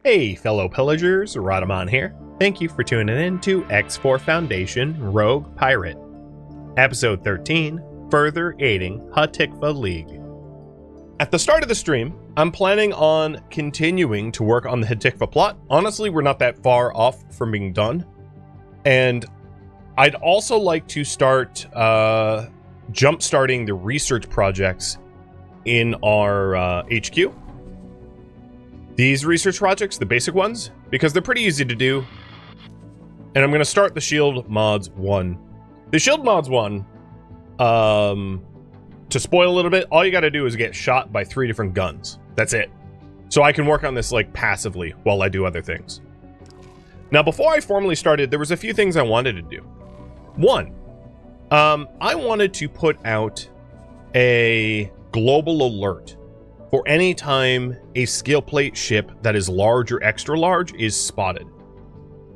Hey fellow pillagers, Rhadamant here. Thank you for tuning in to X4 Foundation Rogue Pirate. Episode 13, Further Aiding Hatikvah League. At the start of the stream, I'm planning on continuing to work on the Hatikvah plot. Honestly, we're not that far off from being done. And I'd also like to start jump-starting the research projects in our HQ. These research projects, the basic ones, because they're pretty easy to do. And I'm going to start the Shield Mods 1. The Shield Mods 1, to spoil a little bit, all you got to do is get shot by 3 different guns. That's it. So I can work on this like passively while I do other things. Now, before I formally started, there was a few things I wanted to do. One, I wanted to put out a global alert for any time a skill plate ship that is large or extra large is spotted.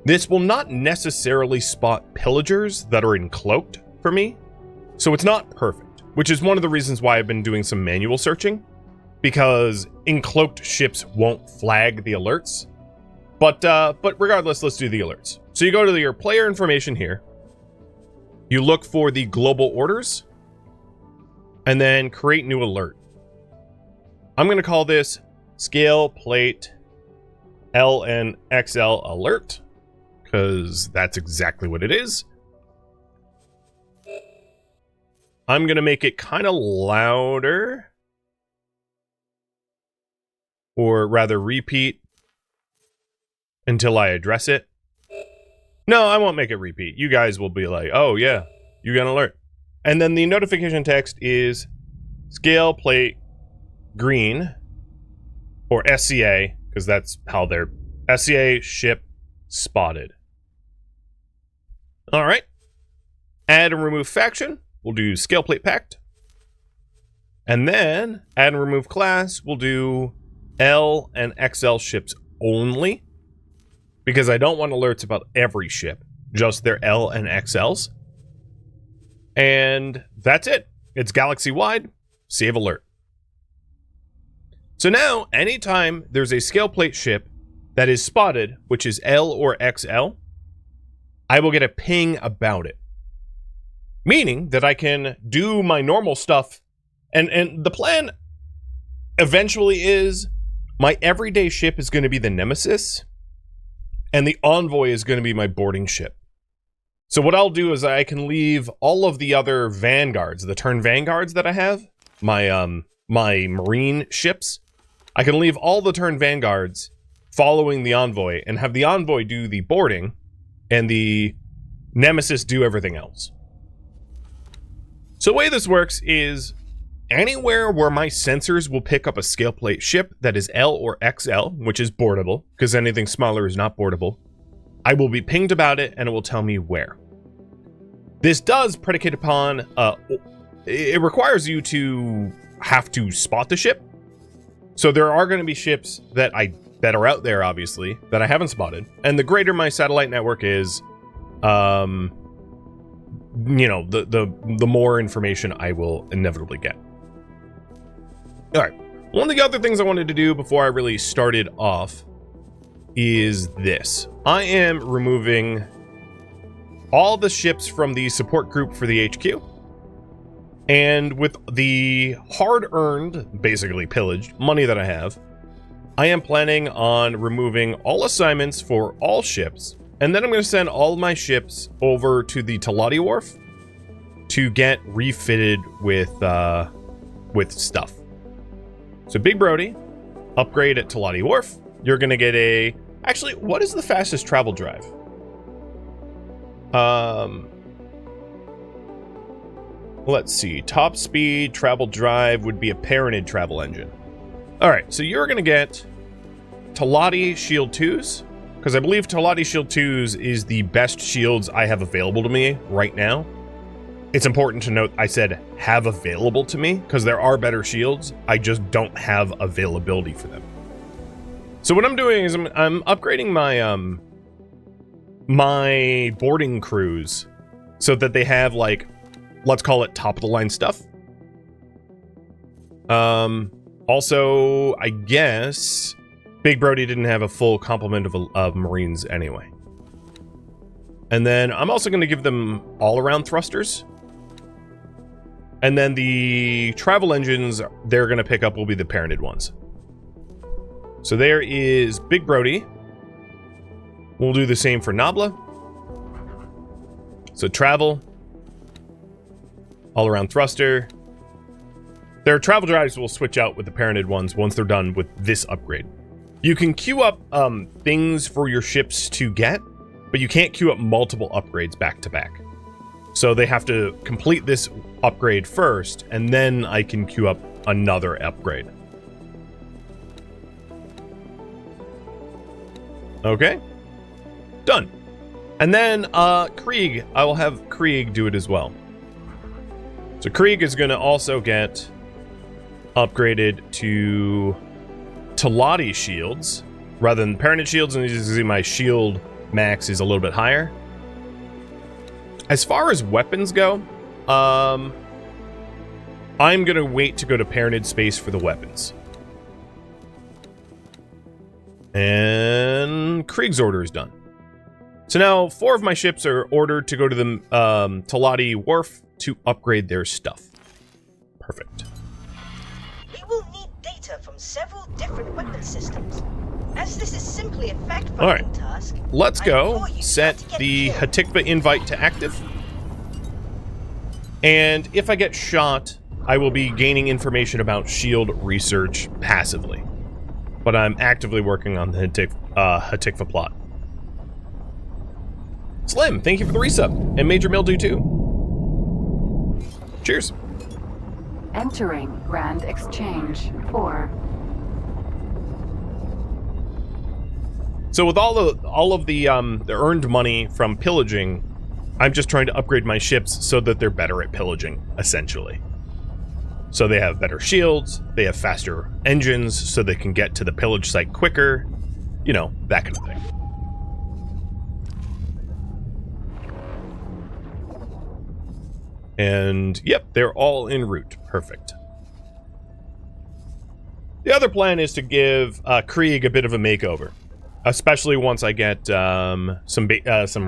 This will not necessarily spot pillagers that are encloaked for me, so it's not perfect, which is one of the reasons why I've been doing some manual searching, because encloaked ships won't flag the alerts. But regardless, let's do the alerts. So you go to your player information here, you look for the global orders, and then create new alert. I'm going to call this Scale Plate LNXL Alert, because that's exactly what it is. I'm going to make it kind of louder, or rather repeat until I address it. No, I won't make it repeat. You guys will be like, oh yeah, you got an alert. And then the notification text is Scale Plate Green, or SCA, because that's how they're SCA ship spotted. All right. Add and remove faction. We'll do Scale Plate Pact. And then add and remove class. We'll do L and XL ships only, because I don't want alerts about every ship, just their L and XLs. And that's it. It's galaxy-wide. Save alert. So now, anytime there's a scale plate ship that is spotted, which is L or XL, I will get a ping about it. Meaning that I can do my normal stuff, and the plan eventually is my everyday ship is going to be the Nemesis, and the Envoy is going to be my boarding ship. So what I'll do is I can leave all of the other vanguards, the turn vanguards that I have, my marine ships, I can leave all the turn vanguards following the Envoy and have the Envoy do the boarding and the Nemesis do everything else. So the way this works is anywhere where my sensors will pick up a scale plate ship that is L or XL, which is boardable, because anything smaller is not boardable, I will be pinged about it and it will tell me where. This does predicate upon, it requires you to have to spot the ship. So there are going to be ships that are out there, obviously, that I haven't spotted. And the greater my satellite network is, you know, the more information I will inevitably get. All right. One of the other things I wanted to do before I really started off is this. I am removing all the ships from the support group for the HQ. And with the hard-earned, basically pillaged, money that I have, I am planning on removing all assignments for all ships, and then I'm going to send all my ships over to the Talati Wharf to get refitted with stuff. So Big Brody, upgrade at Talati Wharf. You're going to get a... Actually, what is the fastest travel drive? Let's see. Top speed travel drive would be a Paranid travel engine. All right, so you're going to get Talati Shield 2s, because I believe Talati Shield 2s is the best shields I have available to me right now. It's important to note I said have available to me, because there are better shields. I just don't have availability for them. So what I'm doing is I'm upgrading my my boarding crews so that they have, like, let's call it top of the line stuff. Also, I guess Big Brody didn't have a full complement of Marines anyway. And then I'm also going to give them all-around thrusters. And then the travel engines they're going to pick up will be the parented ones. So there is Big Brody. We'll do the same for Nabla. So travel. All-around thruster. Their travel drives will switch out with the parented ones once they're done with this upgrade. You can queue up things for your ships to get, but you can't queue up multiple upgrades back to back. So they have to complete this upgrade first, and then I can queue up another upgrade. Okay. Done. And then Krieg, I will have Krieg do it as well. So Krieg is going to also get upgraded to Talati shields rather than parented shields, and as you can see, my shield max is a little bit higher. As far as weapons go, I'm gonna wait to go to parented space for the weapons. And Krieg's order is done. So now 4 of my ships are ordered to go to the Talati Wharf to upgrade their stuff. Perfect. We will need data from several different weapon systems. As this is simply a fact-finding Alright, task, let's go set the Hatikvah invite to active. And if I get shot, I will be gaining information about shield research passively. But I'm actively working on the Hatikvah plot. Slim, thank you for the resub. And Major Mildew too. Cheers. Entering Grand Exchange 4. So with all of the earned money from pillaging, I'm just trying to upgrade my ships so that they're better at pillaging, essentially. So they have better shields, they have faster engines, so they can get to the pillage site quicker, you know, that kind of thing. And yep, they're all en route. Perfect. The other plan is to give Krieg a bit of a makeover, especially once I get some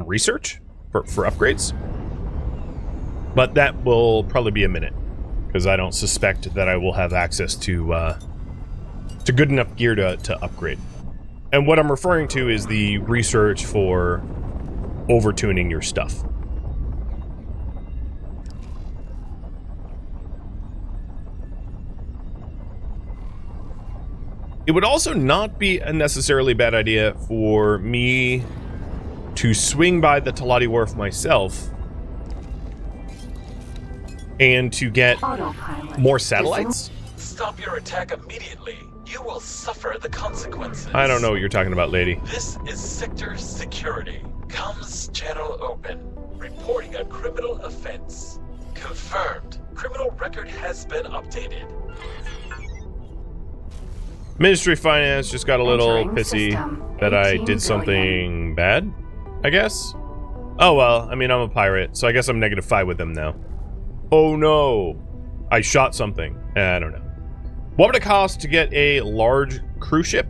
research for upgrades. But that will probably be a minute, because I don't suspect that I will have access to good enough gear to upgrade. And what I'm referring to is the research for overtuning your stuff. It would also not be a necessarily bad idea for me to swing by the Talati Wharf myself and to get more satellites. Stop your attack immediately. You will suffer the consequences. I don't know what you're talking about, lady. This is Sector Security. Comms channel open. Reporting a criminal offense. Confirmed. Criminal record has been updated. Ministry of Finance just got a little pissy that I did something bad, I guess. Oh well, I mean, I'm a pirate, so I guess I'm -5 with them now. Oh no, I shot something. I don't know. What would it cost to get a large cruise ship?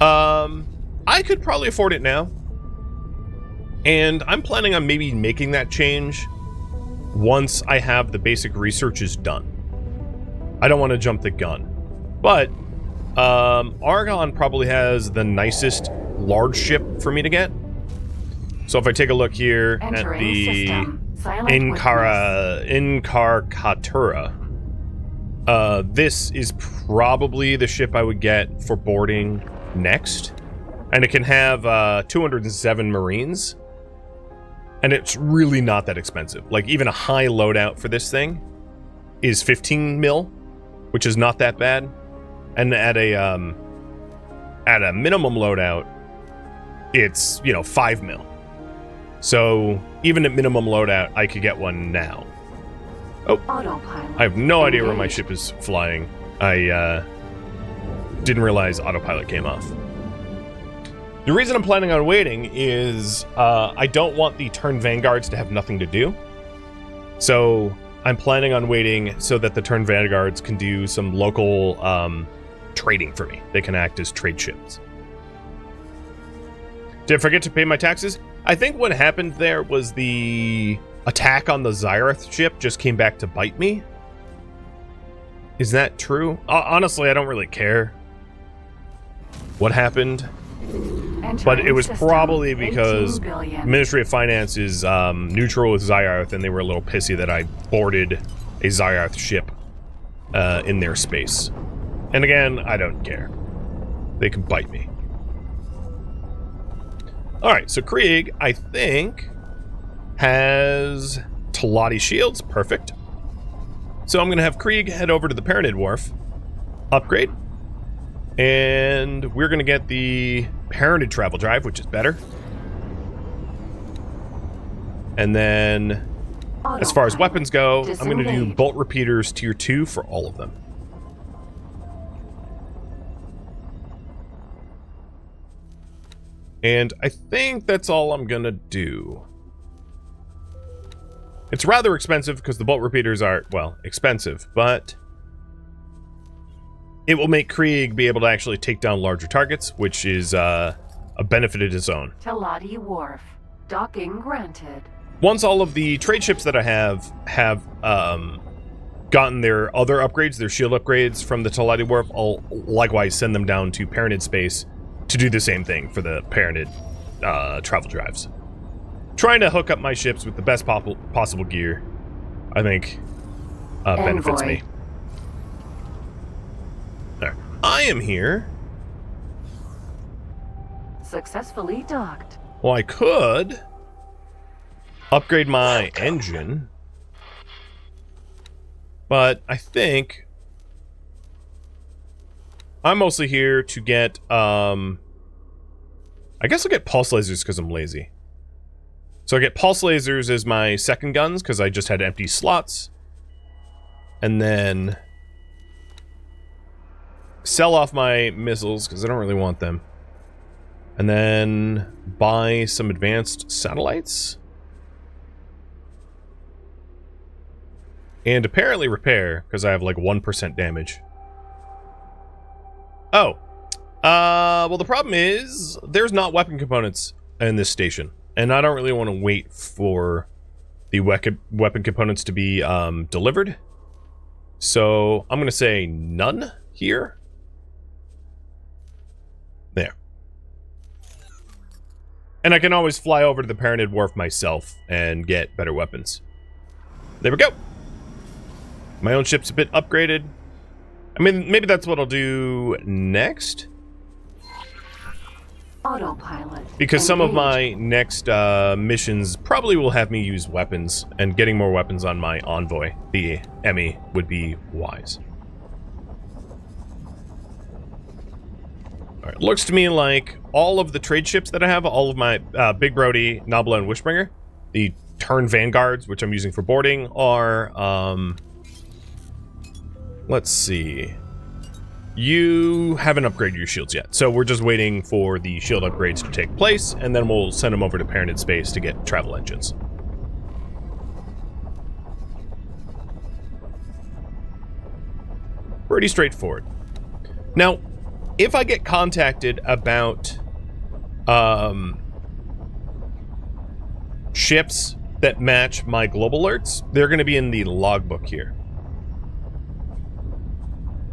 I could probably afford it now. And I'm planning on maybe making that change once I have the basic researches done. I don't want to jump the gun. But Argon probably has the nicest large ship for me to get. So if I take a look here at the Incarcatura, this is probably the ship I would get for boarding next. And it can have 207 Marines. And it's really not that expensive. Like, even a high loadout for this thing is 15 mil, which is not that bad. And at a minimum loadout, it's, 5 mil. So even at minimum loadout, I could get one now. Oh, I have no idea where my ship is flying. I didn't realize autopilot came off. The reason I'm planning on waiting is I don't want the turn vanguards to have nothing to do. So I'm planning on waiting so that the turn vanguards can do some local trading for me. They can act as trade ships. Did I forget to pay my taxes? I think what happened there was the attack on the Xyrath ship just came back to bite me. Is that true? Honestly, I don't really care what happened. But it was probably because Ministry of Finance is neutral with Xyrath, and they were a little pissy that I boarded a Xyrath ship in their space. And again, I don't care. They can bite me. Alright, so Krieg, I think, has Talati shields. Perfect. So I'm going to have Krieg head over to the Paranid Wharf, upgrade, and we're going to get the Paranid travel drive, which is better. And then, as far as weapons go, I'm going to do bolt repeaters tier 2 for all of them. And I think that's all I'm going to do. It's rather expensive because the bolt repeaters are, well, expensive, but it will make Krieg be able to actually take down larger targets, which is a benefit of its own. Talati Wharf. Docking granted. Once all of the trade ships that I have gotten their other upgrades, their shield upgrades from the Talati Wharf, I'll likewise send them down to Paranid space to do the same thing for the Paranid travel drives. Trying to hook up my ships with the best possible gear, I think, benefits me. There. I am here. Successfully docked. Well, I could upgrade my engine, but I think I'm mostly here to get, I guess I'll get pulse lasers because I'm lazy. So I get pulse lasers as my second guns because I just had empty slots. And then sell off my missiles because I don't really want them. And then buy some advanced satellites. And apparently repair because I have like 1% damage. Oh. Well, the problem is there's not weapon components in this station. And I don't really want to wait for the weapon components to be delivered. So I'm going to say none here. There. And I can always fly over to the Paranid Wharf myself and get better weapons. There we go. My own ship's a bit upgraded. I mean, maybe that's what I'll do next. Autopilot. Because some of my next missions probably will have me use weapons, and getting more weapons on my Envoy, the Emmy, would be wise. Alright, looks to me like all of the trade ships that I have, all of my Big Brody, Nabla, and Wishbringer, the turn vanguards, which I'm using for boarding, are, let's see. You haven't upgraded your shields yet, so we're just waiting for the shield upgrades to take place, and then we'll send them over to Paranid space to get travel engines. Pretty straightforward. Now, if I get contacted about ships that match my global alerts, they're going to be in the logbook here.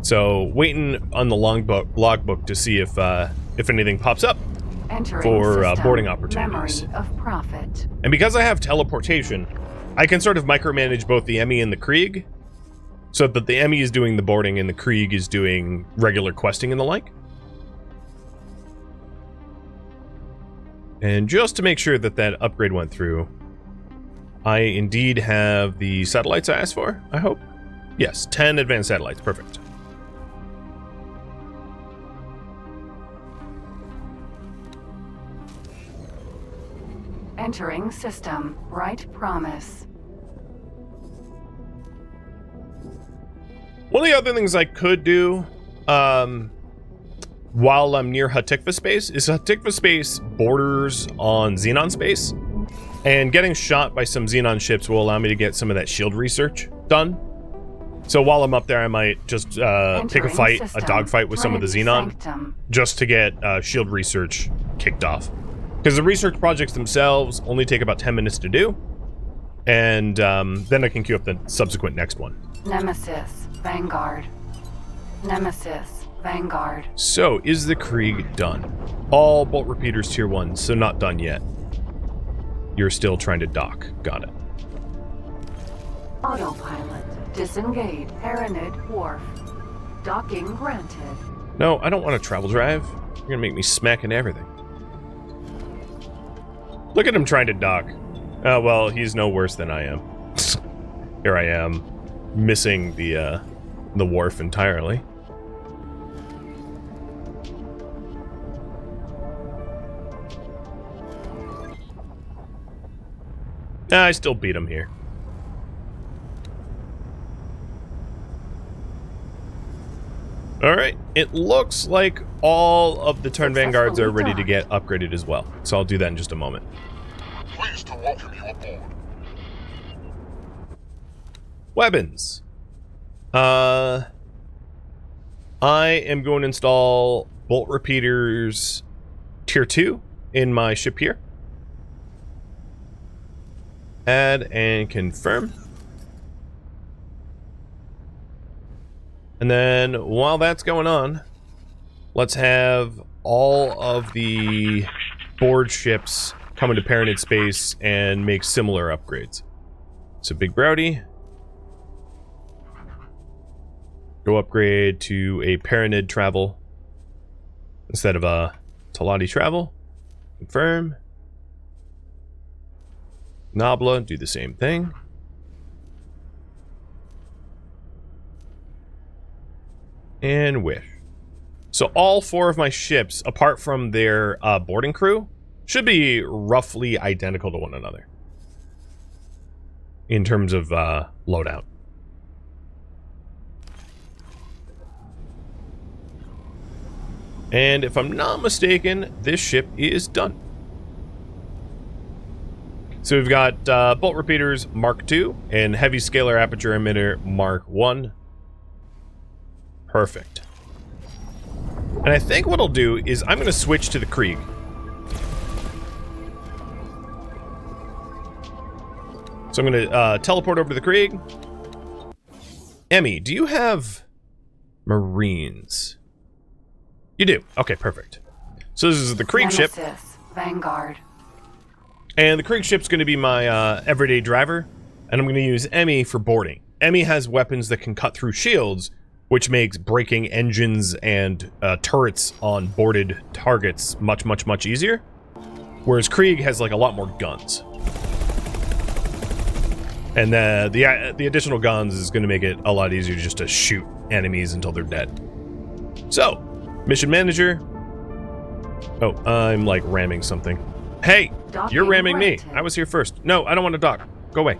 So, waiting on the logbook to see if anything pops up for boarding opportunities. Memory of profit. And because I have teleportation, I can sort of micromanage both the Emmy and the Krieg, so that the Emmy is doing the boarding and the Krieg is doing regular questing and the like. And just to make sure that that upgrade went through, I indeed have the satellites I asked for, I hope. Yes, 10 advanced satellites, perfect. Entering system. Right promise. One of the other things I could do while I'm near Hatikvah space is Hatikvah space borders on Xenon space, and getting shot by some Xenon ships will allow me to get some of that shield research done. So while I'm up there, I might just pick a Entering fight, system. a dogfight with some of the Bridge Xenon, sanctum. just to get shield research kicked off. Because the research projects themselves only take about 10 minutes to do, and then I can queue up the subsequent next one. Nemesis. Vanguard. Nemesis. Vanguard. So, is the Krieg done? All bolt repeaters tier 1, so not done yet. You're still trying to dock. Got it. Autopilot. Disengage. Paranid Wharf. Docking granted. No, I don't want a travel drive. You're gonna make me smack into everything. Look at him trying to dock. Oh, well, he's no worse than I am. Here I am, missing the wharf entirely. I still beat him here. Alright, it looks like all of the turn vanguards are ready to get upgraded as well. So I'll do that in just a moment. Pleased to welcome you aboard. Weapons. I am going to install bolt repeaters tier 2 in my ship here. Add and confirm. And then while that's going on, let's have all of the board ships come into Paranid space and make similar upgrades. So Big Browdy, go upgrade to a Paranid travel instead of a Talati travel. Confirm. Nabla, do the same thing. And Wish. So all 4 of my ships, apart from their boarding crew, should be roughly identical to one another in terms of loadout. And if I'm not mistaken, this ship is done. So we've got bolt repeaters Mark II and heavy scalar aperture emitter Mark I. Perfect. And I think what I'll do is I'm going to switch to the Krieg. So I'm going to teleport over to the Krieg. Emmy, do you have Marines? You do. Okay, perfect. So this is the Krieg ship. Nemesis. Vanguard. And the Krieg ship's going to be my everyday driver. And I'm going to use Emmy for boarding. Emmy has weapons that can cut through shields, which makes breaking engines and turrets on boarded targets much, much, much easier. Whereas Krieg has like a lot more guns. And the additional guns is going to make it a lot easier just to shoot enemies until they're dead. So, mission manager. Oh, I'm like ramming something. Hey, Docking you're ramming me. granted. I was here first. No, I don't want to dock. Go away.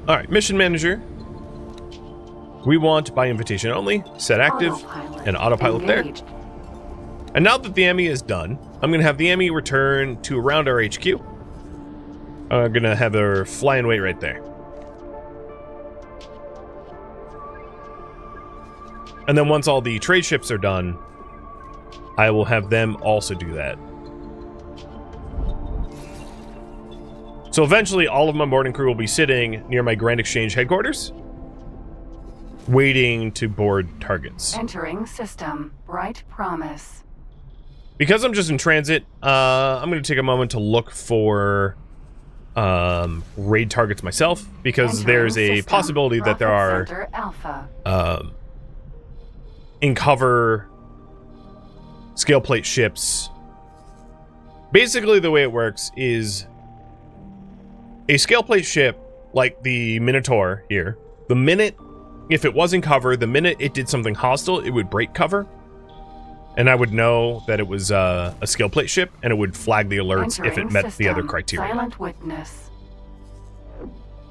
All right, mission manager. We want by invitation only, set active, Autopilot. and autopilot Engaged. there. And now that the Emmy is done, I'm going to have the Emmy return to around our HQ. I'm going to have her fly and wait right there. And then once all the trade ships are done, I will have them also do that. So eventually all of my boarding crew will be sitting near my Grand Exchange headquarters, waiting to board targets. Entering system. Bright promise. Because I'm just in transit, I'm going to take a moment to look for raid targets myself, because Entering there's a system. possibility that there Profit are Center Alpha. in cover scale plate ships. Basically the way it works is a scale plate ship like the Minotaur here, the minute if it was in cover, the minute it did something hostile, it would break cover, and I would know that it was a scale plate ship, and it would flag the alerts if it Entering met the other system. criteria. Silent witness.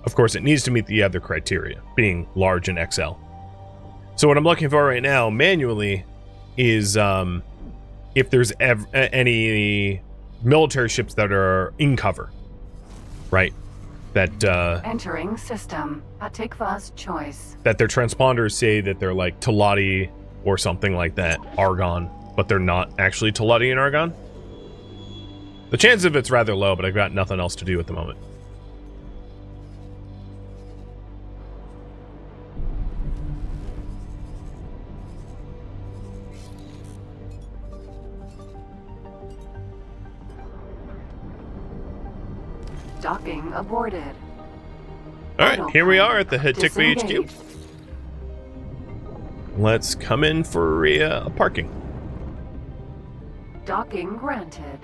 Of course, it needs to meet the other criteria, being large and XL. So what I'm looking for right now, manually, is if there's any military ships that are in cover, right? that Entering system. Hatikvah's choice. that their transponders say that they're like Teladi or something like that, Argon, but they're not actually Teladi and Argon. The chance of it's rather low, but I've got nothing else to do at the moment. Docking aborted. Alright, here we are at the Hatikvah HQ. Disengaged. Let's come in for a parking. Docking granted.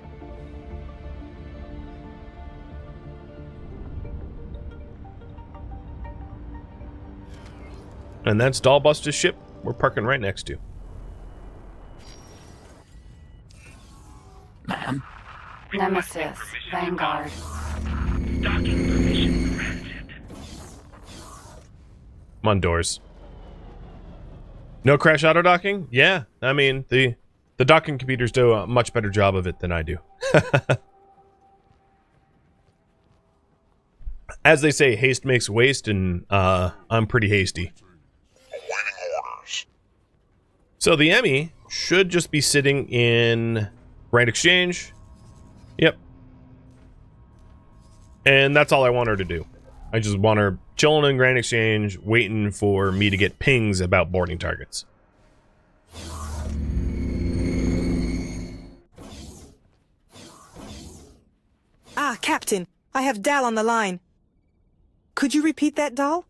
And that's Dollbuster's ship we're parking right next to. Ma'am, Nemesis. Vanguard. docking permission granted. I'm on doors. No crash auto docking? Yeah, I mean, the docking computers do a much better job of it than I do. As they say, haste makes waste, and I'm pretty hasty. Awaiting orders. So the Emmy should just be sitting in Grand Exchange. Yep. And that's all I want her to do. I just want her chilling in Grand Exchange, waiting for me to get pings about boarding targets. Ah, Captain, I have Dal on the line. Could you repeat that, Dal?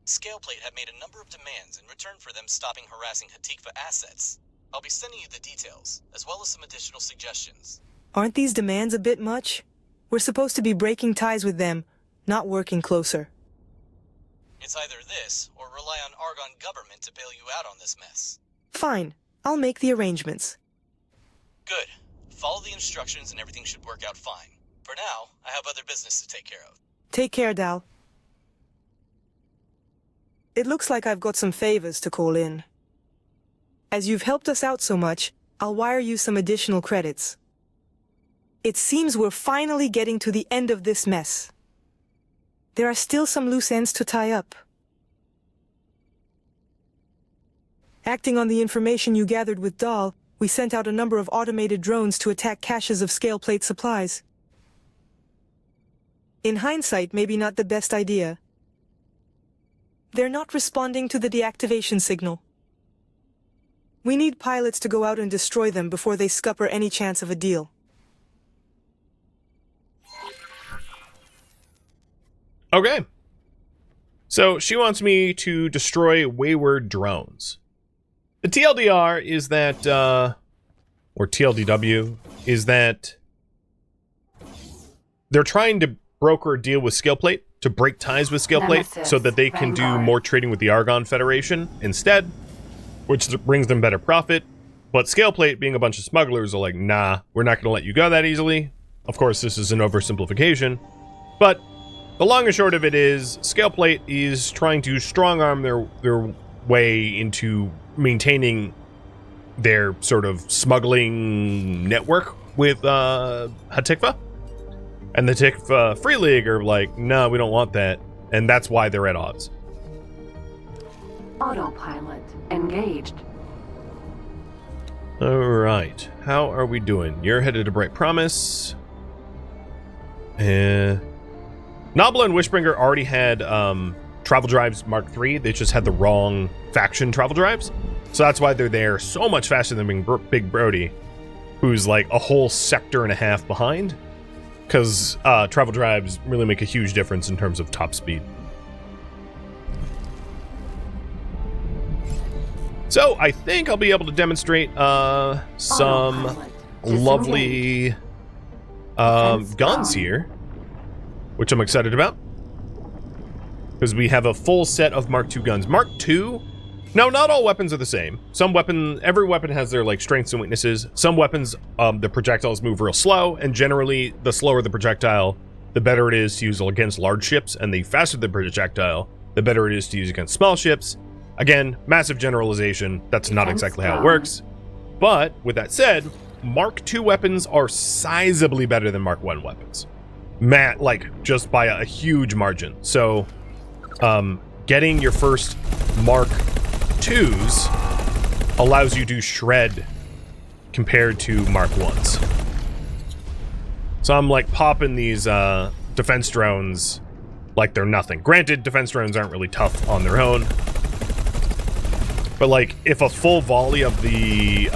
Scaleplate have made a number of demands in return for them stopping harassing Hatikvah assets. I'll be sending you the details, as well as some additional suggestions. Aren't these demands a bit much? We're supposed to be breaking ties with them, not working closer. It's either this, or rely on Argon government to bail you out on this mess. Fine, I'll make the arrangements. Good. Follow the instructions and everything should work out fine. For now, I have other business to take care of. Take care, Dal. It looks like I've got some favors to call in. As you've helped us out so much, I'll wire you some additional credits. It seems we're finally getting to the end of this mess. There are still some loose ends to tie up. Acting on the information you gathered with Dal, we sent out a number of automated drones to attack caches of scaleplate supplies. In hindsight, maybe not the best idea. They're not responding to the deactivation signal. We need pilots to go out and destroy them before they scupper any chance of a deal. Okay. So she wants me to destroy wayward drones. The TLDR is that, or TLDW, is that they're trying to broker a deal with Scaleplate to break ties with Scaleplate Nemesis, so that they can do Vanguard. more trading with the Argon Federation instead, which brings them better profit. But Scaleplate, being a bunch of smugglers, are like, nah, we're not going to let you go that easily. Of course, this is an oversimplification, but the long and short of it is Scaleplate is trying to strong-arm their way into maintaining their sort of smuggling network with Hatikvah. And the Hatikvah Free League are like, no, we don't want that. And that's why they're at odds. Autopilot engaged. Alright, how are we doing? You're headed to Bright Promise. Nobla and Wishbringer already had travel drives Mark III. They just had the wrong faction travel drives. So that's why they're there so much faster than Big Brody, who's like a whole sector and a half behind. Because travel drives really make a huge difference in terms of top speed. So I think I'll be able to demonstrate some Autopilot lovely Defense guns down. here, which I'm excited about. Because we have a full set of Mark II guns. Mark II, no, not all weapons are the same. Every weapon has their like strengths and weaknesses. Some weapons, the projectiles move real slow, and generally, the slower the projectile, the better it is to use against large ships, and the faster the projectile, the better it is to use against small ships. Again, massive generalization. That's not Defense exactly how it down. works. But with that said, Mark II weapons are sizably better than Mark I weapons. like just by a huge margin. So getting your first Mark 2s allows you to shred compared to Mark 1s. So I'm like popping these defense drones like they're nothing. Granted, defense drones aren't really tough on their own. But like if a full volley of the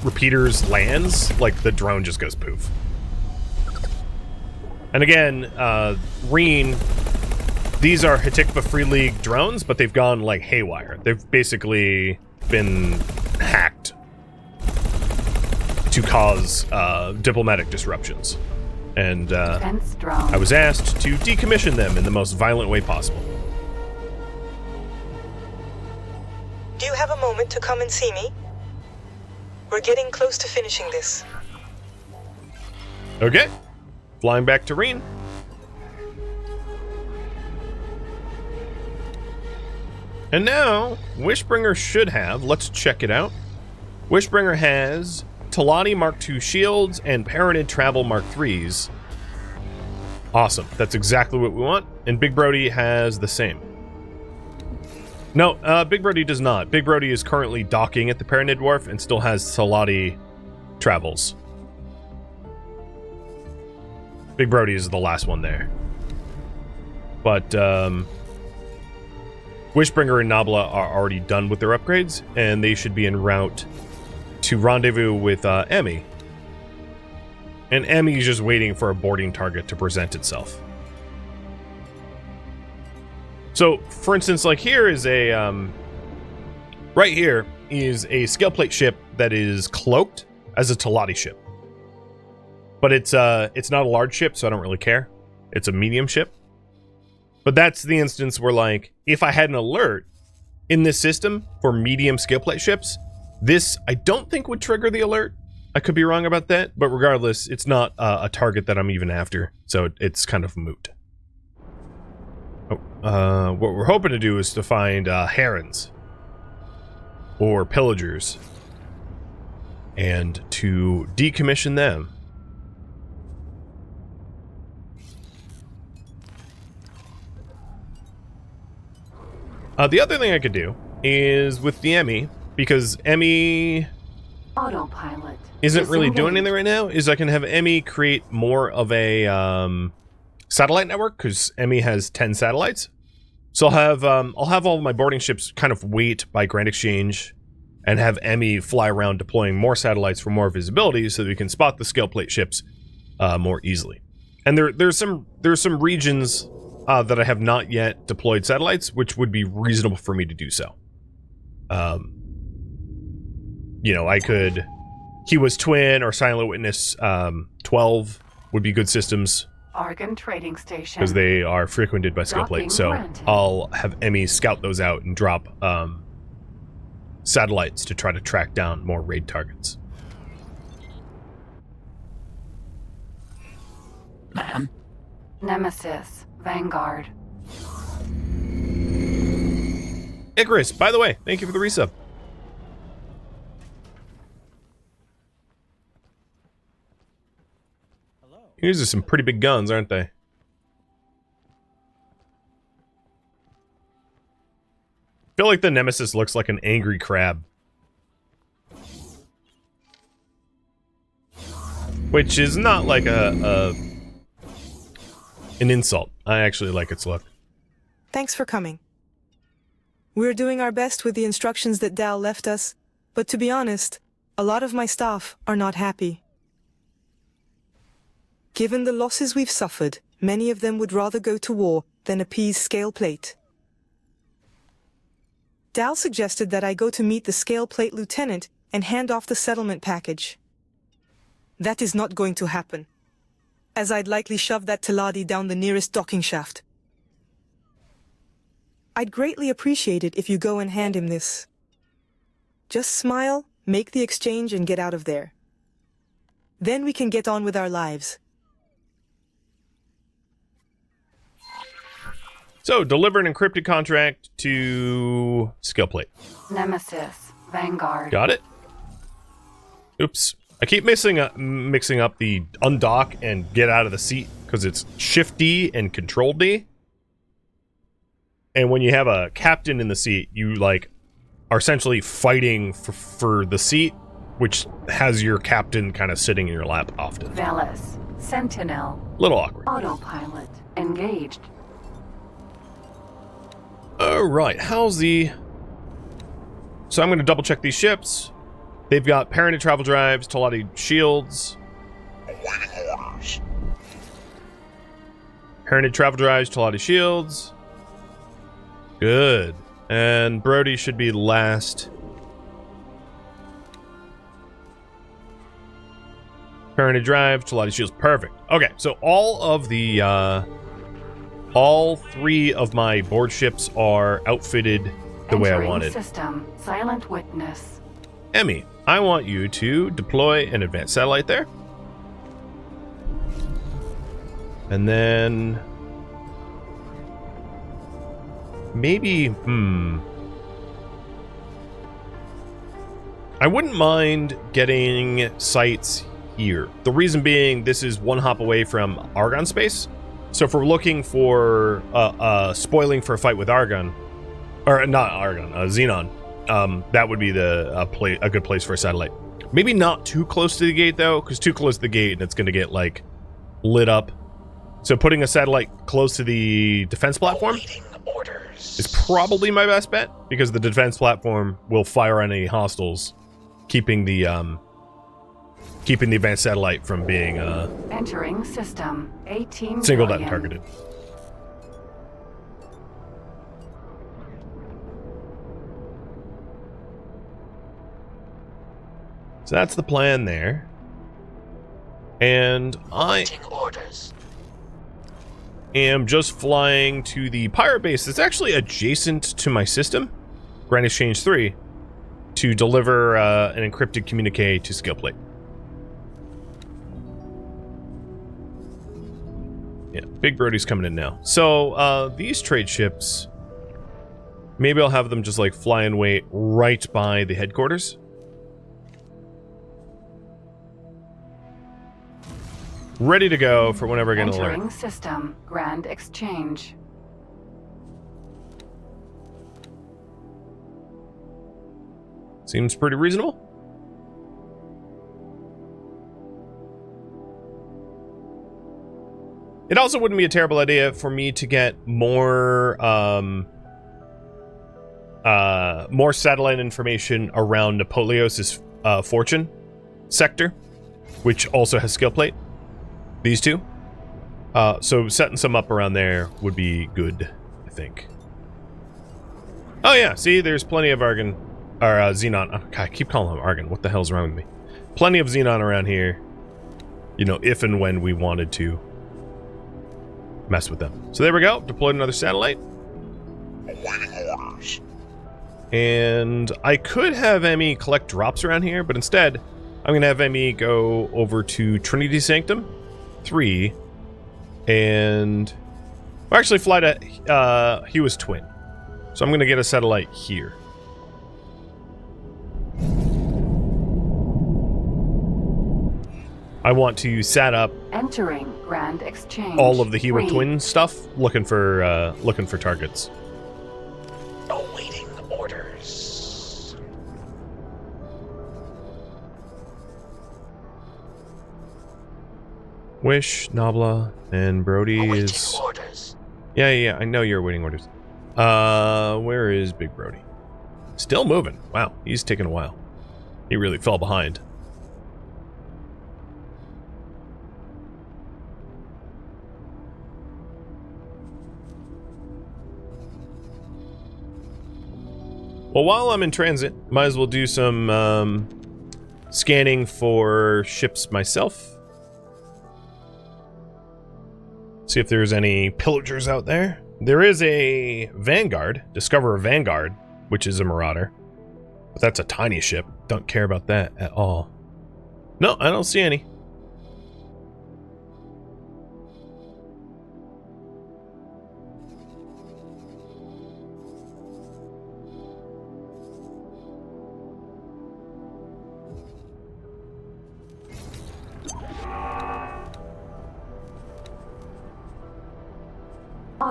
repeaters lands, like the drone just goes poof. And again, Reen, these are Hatikvah Free League drones, but they've gone like haywire. They've basically been hacked to cause diplomatic disruptions. And I was asked to decommission them in the most violent way possible. Do you have a moment to come and see me? We're getting close to finishing this. Okay. Flying back to Reen. And now, Wishbringer should have, let's check it out. Wishbringer has Talani Mark II shields and Paranid Travel Mark IIIs. Awesome. That's exactly what we want. And Big Brody has the same. No, Big Brody does not. Big Brody is currently docking at the Paranid Wharf and still has Talani travels. Big Brody is the last one there. But Wishbringer and Nabla are already done with their upgrades, and they should be en route to rendezvous with Emmy. And Emmy is just waiting for a boarding target to present itself. So, for instance, like here is a right here is a scale plate ship that is cloaked as a Talati ship. But it's not a large ship, so I don't really care. It's a medium ship. But that's the instance where, like, if I had an alert in this system for medium scale plate ships, this I don't think would trigger the alert. I could be wrong about that, but regardless, it's not a target that I'm even after, so it's kind of moot. What we're hoping to do is to find herons or pillagers and to decommission them. The other thing I could do is with the Emmy, because Emmy Autopilot isn't really doing anything right now, is I can have Emmy create more of a satellite network, because Emmy has 10 satellites. So I'll have all of my boarding ships kind of wait by Grand Exchange and have Emmy fly around deploying more satellites for more visibility so that we can spot the scale plate ships more easily. And there's some regions that I have not yet deployed satellites, which would be reasonable for me to do so. You know, I could... Kiwa's Twin or Silent Witness 12 would be good systems. Argon Trading Station. Because they are frequented by scale plate. So granted. I'll have Emmy scout those out and drop satellites to try to track down more raid targets. Ma'am? Nemesis. Vanguard. Icarus, by the way, thank you for the resub. These are some pretty big guns, aren't they? I feel like the Nemesis looks like an angry crab. Which is not like an insult. I actually like its look. Thanks for coming. We're doing our best with the instructions that Dal left us, but to be honest, a lot of my staff are not happy. Given the losses we've suffered, many of them would rather go to war than appease scale plate. Dal suggested that I go to meet the scale plate lieutenant and hand off the settlement package. That is not going to happen, as I'd likely shove that Taladi down the nearest docking shaft. I'd greatly appreciate it if you go and hand him this. Just smile, make the exchange, and get out of there. Then we can get on with our lives. So, deliver an encrypted contract to scale plate. Nemesis. Vanguard. Got it. Oops. I keep mixing up the undock and get out of the seat because it's Shift D and Control D. And when you have a captain in the seat, you like are essentially fighting for the seat, which has your captain kind of sitting in your lap often. Velis. Sentinel. Little awkward. Autopilot. Engaged. Alright, how's the... So I'm going to double check these ships. They've got parented travel drives, Talati shields. Awaiting orders. Parented travel drives, Talati shields. Good. And Brody should be last. Parented drive, Talati shields. Perfect. Okay, so all of the... all 3 of my board ships are outfitted the way I Entering wanted. System. Silent witness. Emmy, I want you to deploy an advanced satellite there. And then... maybe, I wouldn't mind getting sites here. The reason being, this is 1 hop away from Argon space. So if we're looking for spoiling for a fight with Argon, or not Argon, Xenon, that would be a good place for a satellite. Maybe not too close to the gate though, because too close to the gate and it's going to get like lit up. So putting a satellite close to the defense platform Awaiting orders. is probably my best bet, because the defense platform will fire on any hostiles, keeping the advanced satellite from being Entering system. 18 singled out billion. and targeted. So that's the plan there. And I Awaiting orders. am just flying to the pirate base that's actually adjacent to my system, Grand Exchange 3, to deliver an encrypted communique to Skillplate. Yeah, Big Brody's coming in now. So these trade ships, maybe I'll have them just like fly and wait right by the headquarters. Ready to go for whenever I get an alert. Entering system. Grand Exchange. Seems pretty reasonable. It also wouldn't be a terrible idea for me to get more more satellite information around Napoleos's fortune sector, which also has skill plate. These two. So setting some up around there would be good, I think. Oh yeah, see, there's plenty of Argon, or Xenon. Oh, God, I keep calling him Argon. What the hell's wrong with me? Plenty of Xenon around here. You know, if and when we wanted to mess with them. So there we go. Deployed another satellite. Awaiting orders. And I could have Emmy collect drops around here, but instead, I'm going to have Emmy go over to Trinity Sanctum 3 and actually fly to Hewis Twin. So I'm going to get a satellite here. I want to set up Entering Grand Exchange. all of the Hewitt 3. Twin stuff, looking for targets. Awaiting orders. Wish, Nabla, and Brody Awaiting is... orders. Yeah, I know you're awaiting orders. Where is Big Brody? Still moving. Wow, he's taking a while. He really fell behind. Well, while I'm in transit, might as well do some scanning for ships myself. See if there's any pillagers out there. There is a Vanguard, Discover a Vanguard, which is a Marauder. But that's a tiny ship. Don't care about that at all. No, I don't see any.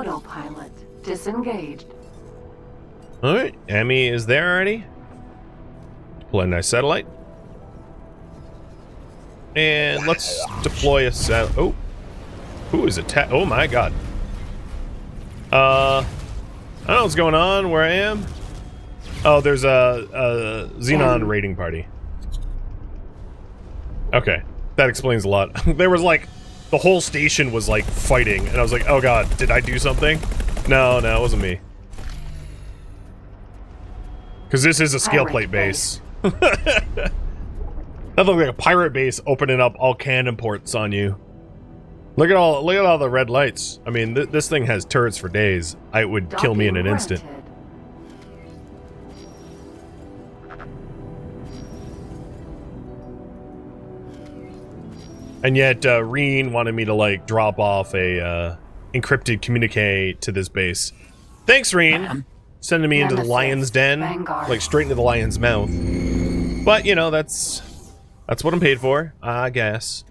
Autopilot disengaged. Alright, Emmy is there already. Deploy a nice satellite. And let's deploy a oh. Who is attack? Oh my god. I don't know what's going on where I am. Oh, there's a Xenon raiding party. Okay, that explains a lot. There was like, the whole station was like fighting, and I was like, oh god, did I do something? No, it wasn't me. Because this is a scale plate base. That looked like a pirate base opening up all cannon ports on you. Look at all the red lights. I mean, this thing has turrets for days. It would kill me in an instant. And yet, Reen wanted me to like drop off a encrypted communique to this base. Thanks, Reen. Sending me into the lion's den, like straight into the lion's mouth. But you know, that's what I'm paid for, I guess.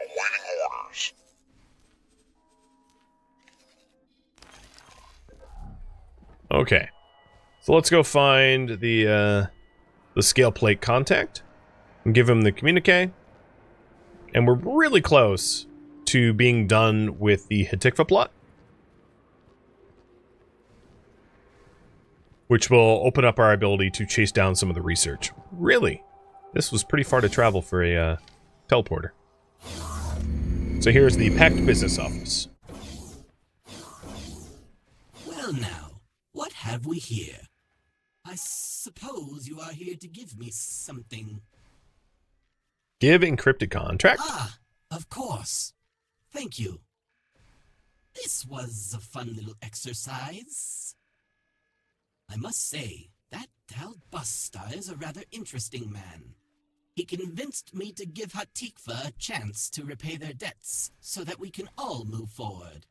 Awaiting orders. Okay, so let's go find the scale plate contact and give him the communique. And we're really close to being done with the Hatikvah plot, which will open up our ability to chase down some of the research. Really, this was pretty far to travel for a teleporter. So here's the packed business office. Well now, what have we here? I suppose you are here to give me something. Give encrypted contract? Ah, of course. Thank you. This was a fun little exercise. I must say, that Tal Busta is a rather interesting man. He convinced me to give Hatikvah a chance to repay their debts so that we can all move forward.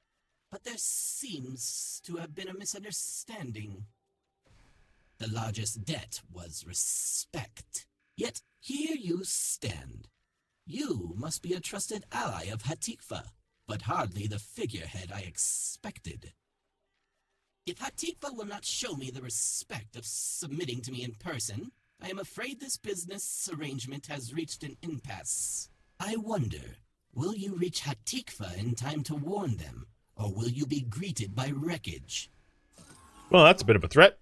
But there seems to have been a misunderstanding. The largest debt was respect. Yet here you stand. You must be a trusted ally of Hatikvah, but hardly the figurehead I expected. If Hatikvah will not show me the respect of submitting to me in person, I am afraid this business arrangement has reached an impasse. I wonder, will you reach Hatikvah in time to warn them, or will you be greeted by wreckage? Well, that's a bit of a threat.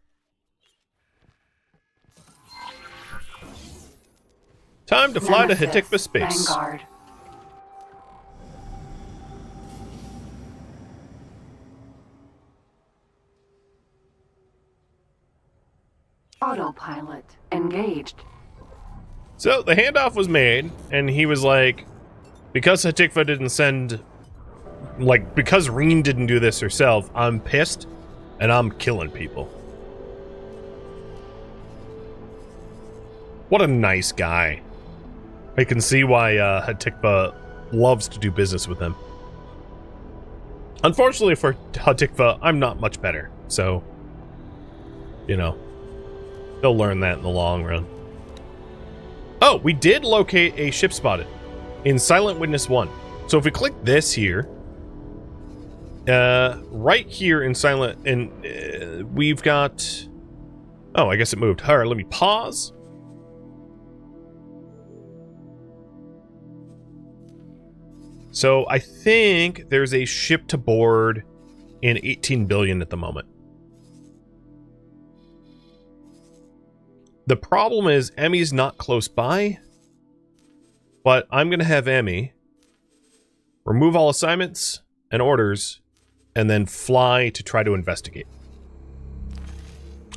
Time to fly to Hatikvah space. Vanguard. Autopilot engaged. So the handoff was made, and he was like, because Hatikvah didn't send, like, because Reen didn't do this herself, I'm pissed, and I'm killing people. What a nice guy. I can see why Hatikvah loves to do business with him. Unfortunately for Hatikvah, I'm not much better, so, you know, they'll learn that in the long run. Oh, we did locate a ship spotted in Silent Witness 1. So if we click this here, right here in Silent, and we've got, oh, I guess it moved. All right, let me pause. So I think there's a ship to board in 18 billion at the moment. The problem is Emmy's not close by, but I'm going to have Emmy remove all assignments and orders and then fly to try to investigate.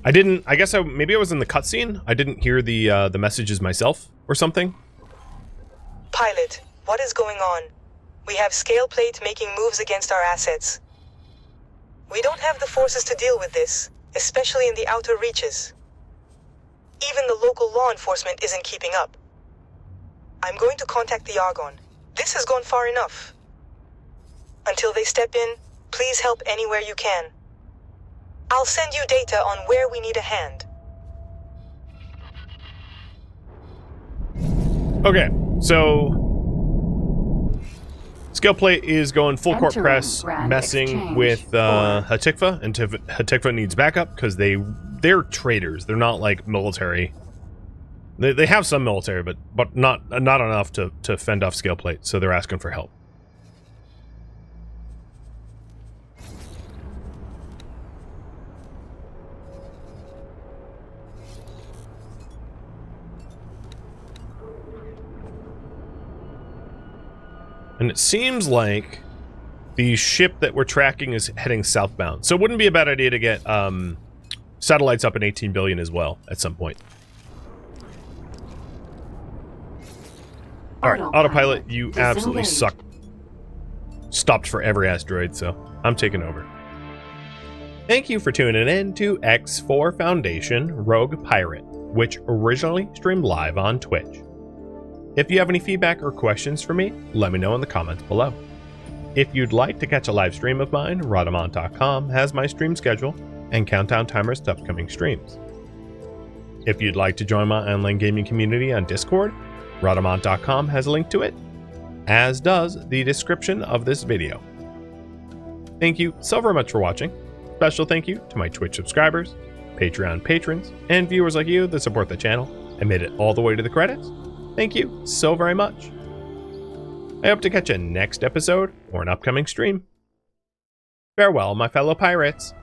I guess maybe I was in the cutscene. I didn't hear the messages myself or something. Pilot, what is going on? We have scale plate making moves against our assets. We don't have the forces to deal with this, especially in the outer reaches. Even the local law enforcement isn't keeping up. I'm going to contact the Argonne. This has gone far enough. Until they step in, please help anywhere you can. I'll send you data on where we need a hand. Okay, so Scaleplate is going full court Entering press, grand messing exchange with for- Hatikvah, and Hatikvah needs backup because they're traders. They're not like military. They have some military, but not enough to fend off Scaleplate. So they're asking for help. And it seems like the ship that we're tracking is heading southbound. So it wouldn't be a bad idea to get satellites up in 18 billion as well at some point. Alright, autopilot, you absolutely Disengaged. suck. Stopped for every asteroid, so I'm taking over. Thank you for tuning in to X4 Foundation Rogue Pirate, which originally streamed live on Twitch. If you have any feedback or questions for me, let me know in the comments below. If you'd like to catch a live stream of mine, Rhadamant.com has my stream schedule and countdown timers to upcoming streams. If you'd like to join my online gaming community on Discord, Rhadamant.com has a link to it, as does the description of this video. Thank you so very much for watching. Special thank you to my Twitch subscribers, Patreon patrons, and viewers like you that support the channel and made it all the way to the credits. Thank you so very much. I hope to catch you next episode or an upcoming stream. Farewell, my fellow pirates.